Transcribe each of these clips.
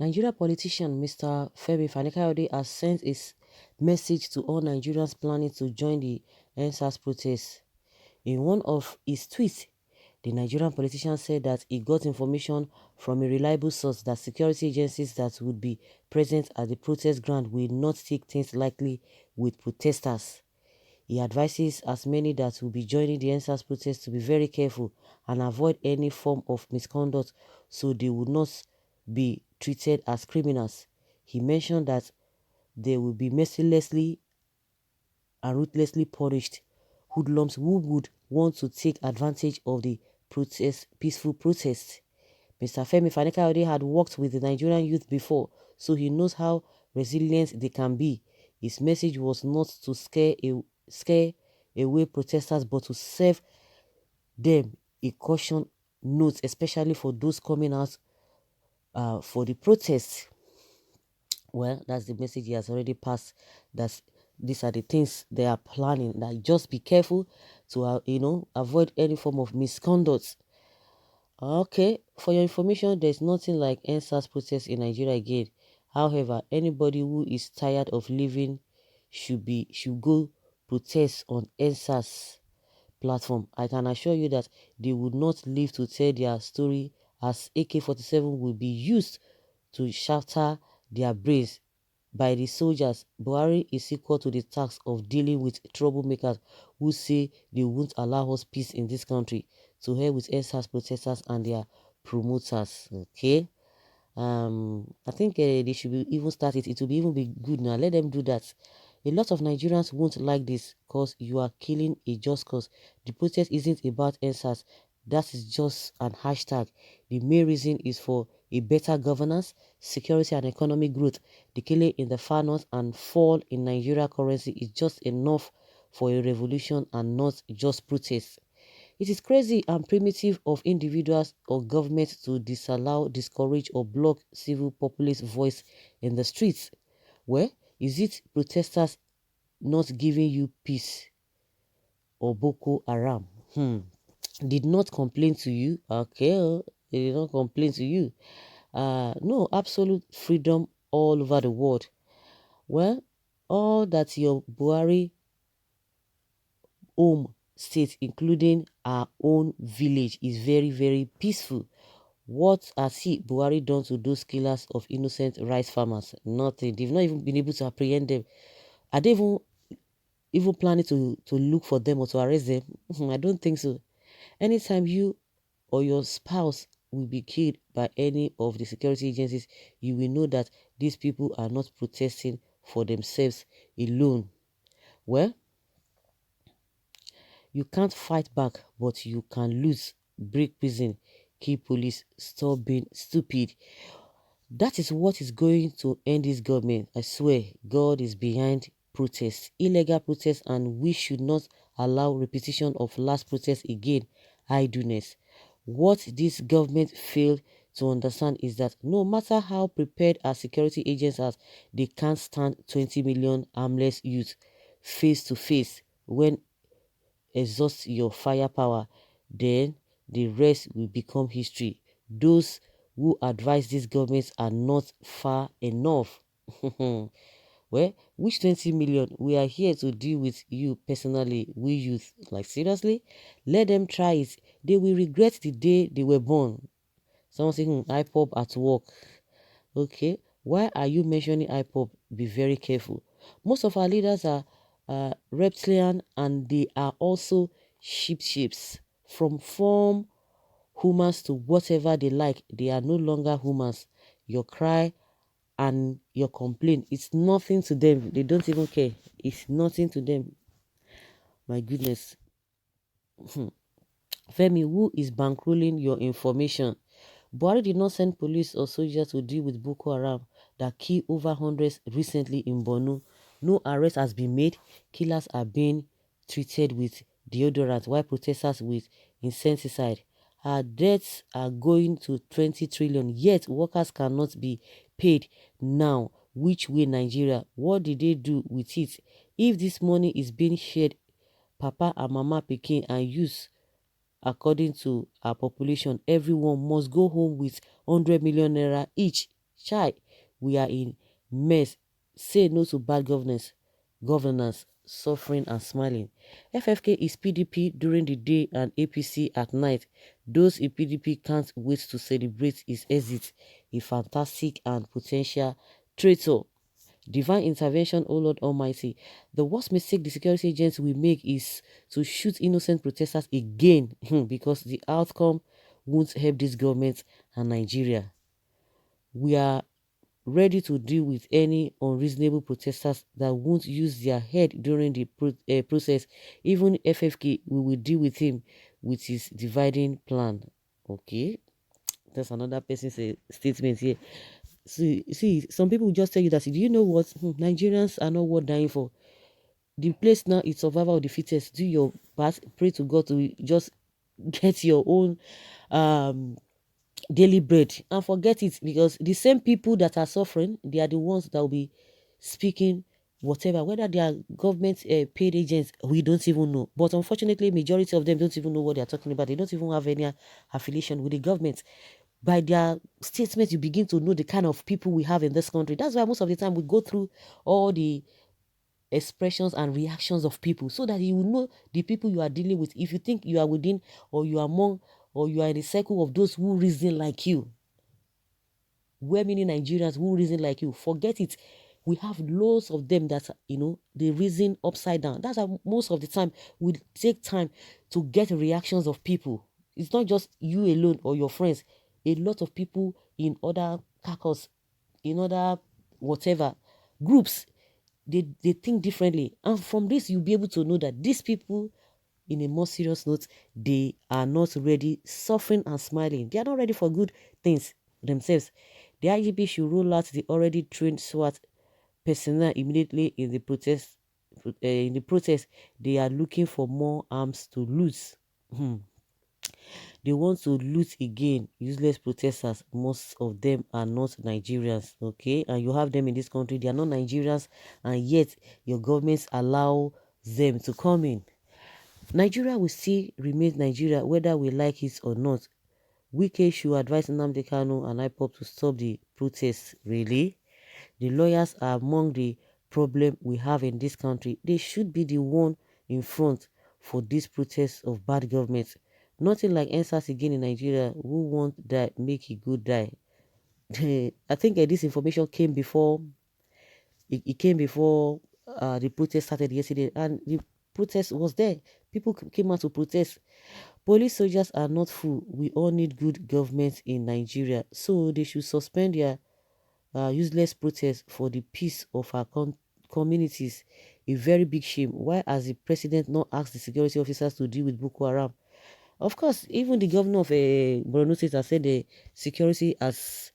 Nigeria politician Mr. Femi Fani-Kayode has sent his message to all Nigerians planning to join the EXÞ0S protests. In one of his tweets, the Nigerian politician said that he got information from a reliable source that security agencies that would be present at the protest ground will not take things lightly with protesters. He advises as many that will be joining the EXÞ0S protest to be very careful and avoid any form of misconduct so they would not be treated as criminals. He mentioned that they will be mercilessly and ruthlessly punished hoodlums who would want to take advantage of the peaceful protest. Mr. Femi Fani-Kayode had worked with the Nigerian youth before, so he knows how resilient they can be. His message was not to scare away protesters, but to serve them a caution note, especially for those coming out for the protests. Well, that's the message he has already passed. That these are the things they are planning. That just be careful to avoid any form of misconduct. Okay, for your information, there's nothing like EXÞ0S protest in Nigeria again. However, anybody who is tired of living should go protest on EXÞ0S platform. I can assure you that they would not live to tell their story, as AK-47 will be used to shatter their brains by the soldiers. Buhari is equal to the task of dealing with troublemakers who say they won't allow us peace in this country. To hell with EXÞ0S protesters and their promoters. Okay. I think they should be even start it. It will be even be good now. Let them do that. A lot of Nigerians won't like this because you are killing a just cause. The protest isn't about EXÞ0S. That is just an hashtag. The main reason is for a better governance, security and economic growth. The killing in the far north and fall in Nigeria currency is just enough for a revolution and not just protest. It is crazy and primitive of individuals or governments to disallow, discourage or block civil populist voice in the streets. Where is it protesters not giving you peace or Boko Haram? Did not complain to you? Okay, they did not complain to you. No, absolute freedom all over the world. Well, all that your Buhari home state, including our own village, is very, very peaceful. What has Buhari done to those killers of innocent rice farmers? Nothing. They've not even been able to apprehend them. Are they even planning to look for them or to arrest them? I don't think so. Anytime you or your spouse will be killed by any of the security agencies, you will know that these people are not protesting for themselves alone. Well, you can't fight back, but you can lose, break prison, kill police, stop being stupid. That is what is going to end this government. I swear, God is behind protests, illegal protests, and we should not allow repetition of last protest again. Idleness. What this government failed to understand is that no matter how prepared our security agents are, they can't stand 20 million armless youth face to face. When exhaust your firepower, then the rest will become history. Those who advise these governments are not far enough. Well, which 20 million? We are here to deal with you personally, we youth. Like, seriously? Let them try it. They will regret the day they were born. Someone saying, IPOP at work. Okay, why are you mentioning IPOP? Be very careful. Most of our leaders are reptilian and they are also sheep. From form humans to whatever they like, they are no longer humans. Your cry and your complaint, it's nothing to them. They don't even care. It's nothing to them. My goodness. Femi, who is bankrolling your information? Buhari did not send police or soldiers to deal with Boko Haram that killed over hundreds recently in Borno. No arrest has been made. Killers are being treated with deodorant while protesters with insecticide. Our debts are going to 20 trillion, yet workers cannot be paid now. Which way Nigeria? What did they do with it? If this money is being shared, Papa and Mama Pikin and use according to our population, everyone must go home with 100 million naira each. Chai, we are in mess. Say no to bad governance, suffering and smiling. FFK is PDP during the day and APC at night. Those in PDP can't wait to celebrate his exit, a fantastic and potential traitor. Divine intervention, O Lord Almighty. The worst mistake the security agents will make is to shoot innocent protesters again because the outcome won't help this government and Nigeria. We are ready to deal with any unreasonable protesters that won't use their head during the process. Even FFK, we will deal with him with his dividing plan. Okay, that's another person's statement here. See, some people will just tell you that, do you know what? Nigerians are not worth dying for. The place now is survival of the fittest. Do your part, pray to God to just get your own um daily bread and forget it, because the same people that are suffering, they are the ones that will be speaking whatever, whether they are government paid agents, we don't even know. But unfortunately, majority of them don't even know what they are talking about. They don't even have any affiliation with the government. By their statements, you begin to know the kind of people we have in this country. That's why most of the time we go through all the expressions and reactions of people, so that you will know the people you are dealing with. If you think you are within, or you are among, or you are in a circle of those who reason like you, where many Nigerians who reason like you, forget it. We have loads of them that, they reason upside down. That's why most of the time we take time to get reactions of people. It's not just you alone or your friends. A lot of people in other caucus, in other whatever groups, they think differently. And from this, you'll be able to know that these people, in a more serious note, they are not ready, suffering and smiling. They are not ready for good things themselves. The IGP should roll out the already trained SWAT personnel immediately in the protest. In the protest, they are looking for more arms to loot. They want to loot again. Useless protesters. Most of them are not Nigerians. Okay, and you have them in this country. They are not Nigerians, and yet your governments allow them to come in. Nigeria will still remain Nigeria whether we like it or not. Wike should advise Nnamdi Kanu and IPOB to stop the protests. Really? The lawyers are among the problem we have in this country. They should be the one in front for this protest of bad government. Nothing like EXÞ0S again in Nigeria. Who want that make a good die? I think this information came before it came before the protest started yesterday, and the protest was there. People came out to protest. Police soldiers are not full. We all need good government in Nigeria, so they should suspend their useless protest for the peace of our communities. A very big shame. Why has the president not asked the security officers to deal with Boko Haram? Of course, even the governor of Borno State has said the security has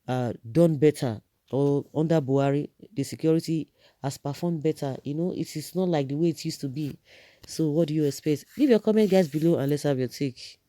done better, or under Buhari, the security has performed better. It is not like the way it used to be. So what do you expect? Leave your comment guys below and let's have your take.